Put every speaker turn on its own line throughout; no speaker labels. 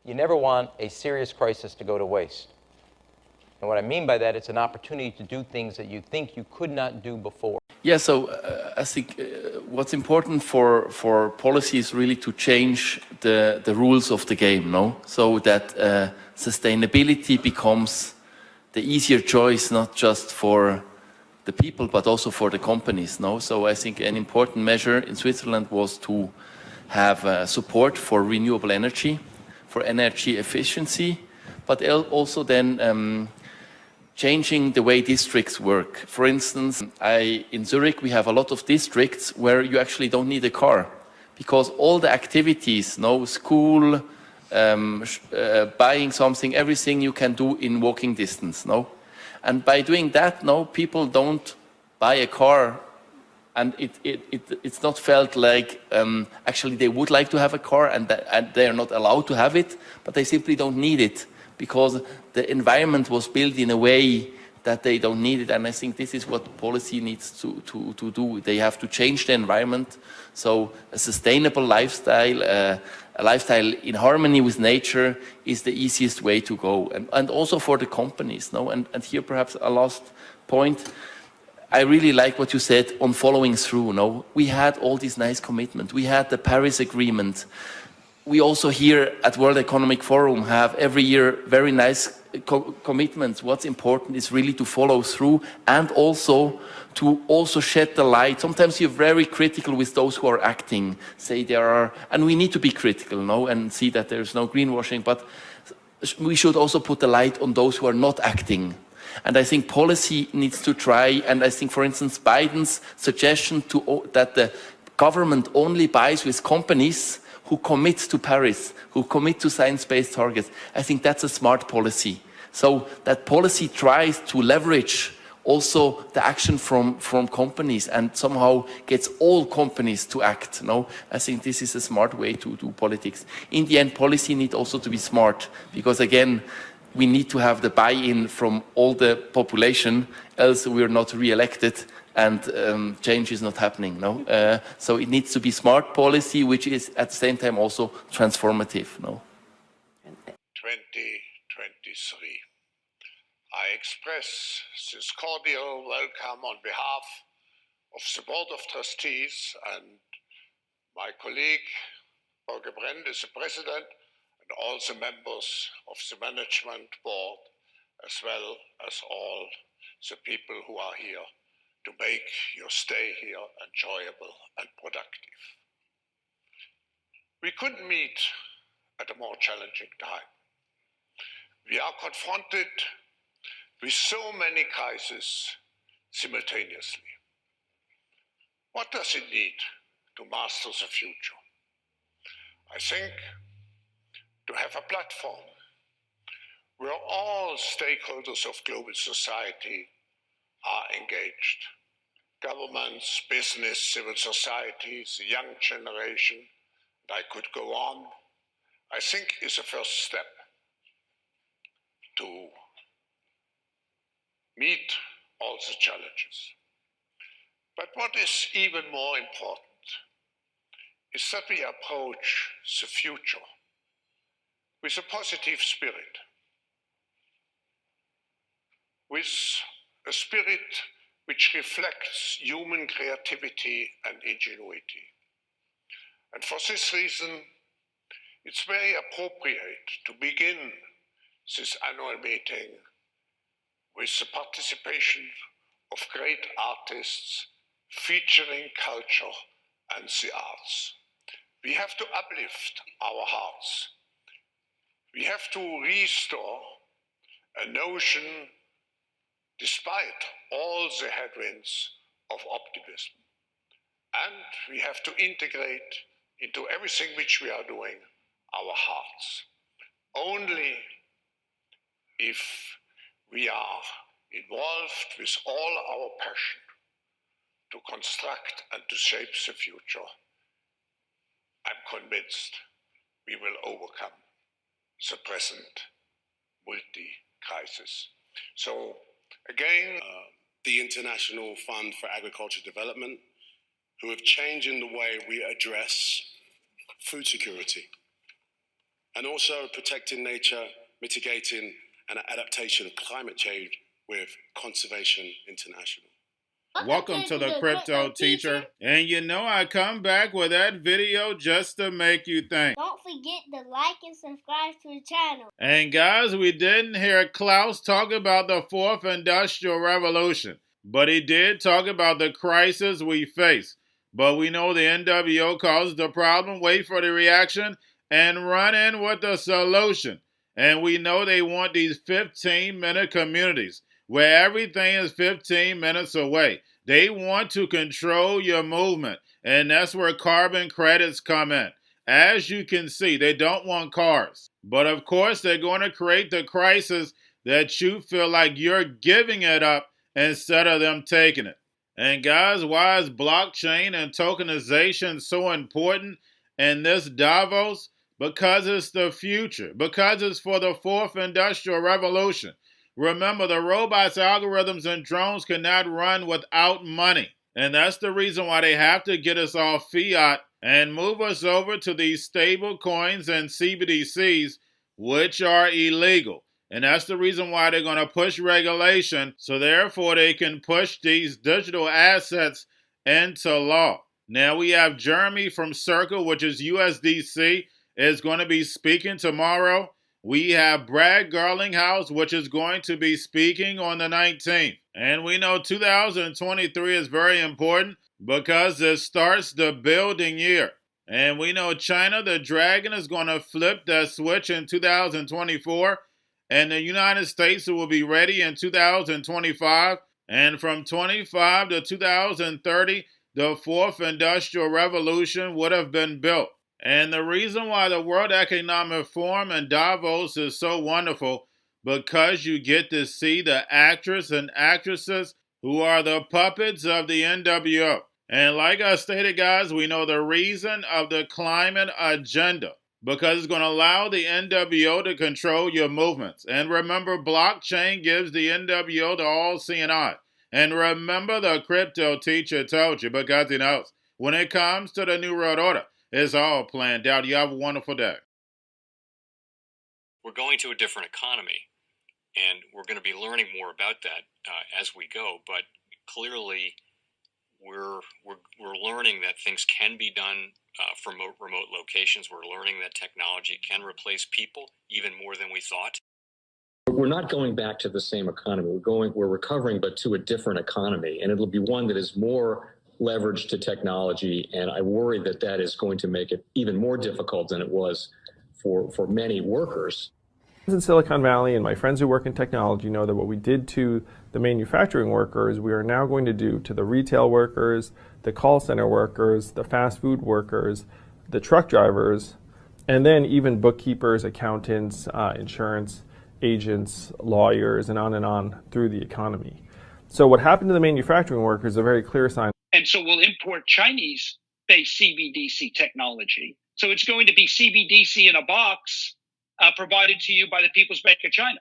You never want a serious crisis to go to waste. And what I mean by that, it's an opportunity to do things that you think you could not do before.
Yeah, so I think what's important for policy is really to change the rules of the game, no? So that sustainability becomes the easier choice, not just for the people, but also for the companies, no? So I think an important measure in Switzerland was to have support for renewable energy, for energy efficiency, but also then changing the way districts work. For instance, in Zurich, we have a lot of districts where you actually don't need a car because all the activities, school, buying something, everything you can do in walking distance, And by doing that, people don't buy a car, and it's not felt like actually they would like to have a car and they are not allowed to have it, but they simply don't need it because the environment was built in a way that they don't need it. And I think this is what policy needs to do. They have to change the environment. So a sustainable lifestyle, a lifestyle in harmony with nature is the easiest way to go. And also for the companies. And here perhaps a last point. I really like what you said on following through. We had all these nice commitments. We had the Paris Agreement. We also here at World Economic Forum have every year very nice commitments. What's important is really to follow through and also to shed the light. Sometimes you're very critical with those who are acting, say there are, and we need to be critical, and see that there's no greenwashing, but we should also put the light on those who are not acting. And I think policy needs to try, and I think, for instance, Biden's suggestion that the government only buys with companies who commit to Paris, who commit to science-based targets. I think that's a smart policy. So that policy tries to leverage also the action from companies and somehow gets all companies to act. I think this is a smart way to do politics. In the end, policy needs also to be smart because, again, we need to have the buy-in from all the population, else we're not re-elected and change is not happening. So it needs to be smart policy, which is at the same time also transformative.
2023. I express this cordial welcome on behalf of the Board of Trustees and my colleague, Jorge Brend, is the President, and all the members of the Management Board, as well as all the people who are here to make your stay here enjoyable and productive. We couldn't meet at a more challenging time. We are confronted with so many crises simultaneously. What does it need to master the future? I think to have a platform where all stakeholders of global society are engaged. Governments, business, civil societies, the young generation, and I could go on, I think is a first step to meet all the challenges. But what is even more important is that we approach the future with a positive spirit, with a spirit which reflects human creativity and ingenuity. And for this reason, it's very appropriate to begin this annual meeting with the participation of great artists featuring culture and the arts. We have to uplift our hearts. We have to restore a notion, despite all the headwinds, of optimism. And we have to integrate into everything which we are doing our hearts. Only if we are involved with all our passion to construct and to shape the future, I'm convinced we will overcome the present multi-crisis. So again,
the International Fund for Agriculture Development, who have changed in the way we address food security. and also protecting nature, mitigating and adaptation of climate change with Conservation International.
Welcome to the Crypto Teacher. And you know I come back with that video just to make you think.
Don't forget to like and subscribe to the channel.
And guys, we didn't hear Klaus talk about the fourth industrial revolution, but he did talk about the crisis we face. But we know the NWO caused the problem, wait for the reaction, and run in with the solution. And we know they want these 15-minute communities where everything is 15 minutes away. They want to control your movement, and that's where carbon credits come in. As you can see, they don't want cars. But of course, they're going to create the crisis that you feel like you're giving it up instead of them taking it. And guys, why is blockchain and tokenization so important in this Davos? Because it's the future. Because it's for the fourth industrial revolution. Remember, the robots, algorithms, and drones cannot run without money. And that's the reason why they have to get us off fiat and move us over to these stable coins and CBDCs, which are illegal. And that's the reason why they're going to push regulation, so therefore they can push these digital assets into law. Now we have Jeremy from Circle, which is USDC, is going to be speaking tomorrow. We have Brad Garlinghouse, which is going to be speaking on the 19th. And we know 2023 is very important because it starts the building year. And we know China, the dragon, is going to flip that switch in 2024. And the United States will be ready in 2025. And from 25 to 2030, the fourth industrial revolution would have been built. And the reason why the World Economic Forum and Davos is so wonderful, because you get to see the actors and actresses who are the puppets of the NWO. And like I stated, guys, we know the reason of the climate agenda, because it's going to allow the NWO to control your movements. And remember, blockchain gives the NWO the all-seeing eye. And remember, the crypto teacher told you, because he knows, when it comes to the New World Order, it's all planned out. You have a wonderful day.
We're going to a different economy, and we're going to be learning more about that as we go. But clearly, we're learning that things can be done from remote locations. We're learning that technology can replace people even more than we thought.
We're not going back to the same economy. We're recovering, but to a different economy, and it'll be one that is more leveraged to technology, and I worry that that is going to make it even more difficult than it was for many workers.
In Silicon Valley, and my friends who work in technology know that what we did to the manufacturing workers, we are now going to do to the retail workers, the call center workers, the fast food workers, the truck drivers, and then even bookkeepers, accountants, insurance agents, lawyers, and on through the economy. So what happened to the manufacturing workers is a very clear sign.
And so we'll import Chinese-based CBDC technology. So it's going to be CBDC in a box provided to you by the People's Bank of China.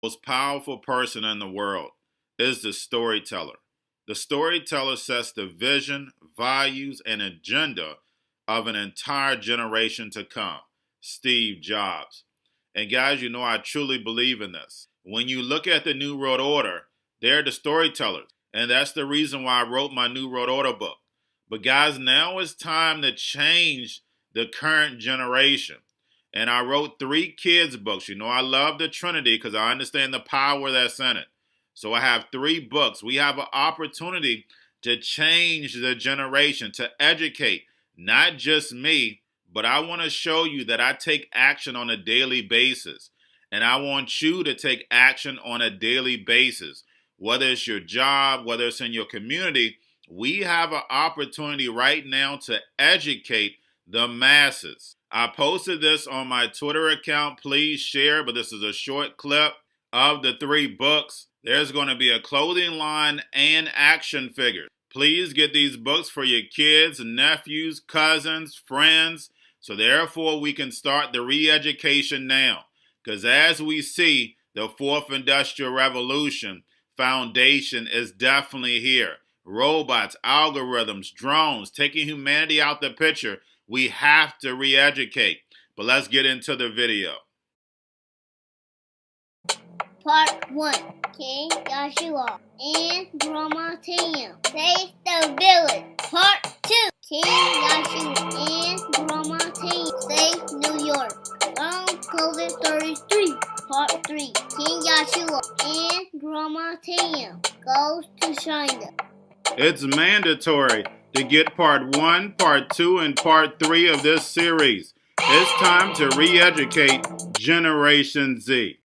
Most powerful person in the world is the storyteller. The storyteller sets the vision, values, and agenda of an entire generation to come. Steve Jobs. And guys, you know I truly believe in this. When you look at the New World Order, they're the storytellers. And that's the reason why I wrote my New World Order book. But guys, now it's time to change the current generation. And I wrote 3 kids' books. You know I love the Trinity because I understand the power that's in it. So I have 3 books. We have an opportunity to change the generation, to educate, not just me, but I want to show you that I take action on a daily basis. And I want you to take action on a daily basis. Whether it's your job, whether it's in your community, we have an opportunity right now to educate the masses. I posted this on my Twitter account. Please share, but this is a short clip of the 3 books. There's going to be a clothing line and action figures. Please get these books for your kids, nephews, cousins, friends, so therefore we can start the re-education now. Because as we see, The fourth industrial revolution foundation is definitely here. Robots, algorithms, drones, taking humanity out the picture. We have to re-educate. But let's get into the video.
Part 1. King Joshua and Grandma Tam save the village. Part 2. King Joshua and Grandma Tam save New York from COVID-33. Part 3. King Joshua and Grandma Tam goes to China.
It's mandatory to get part 1, part 2, and part 3 of this series. It's time to re-educate Generation Z.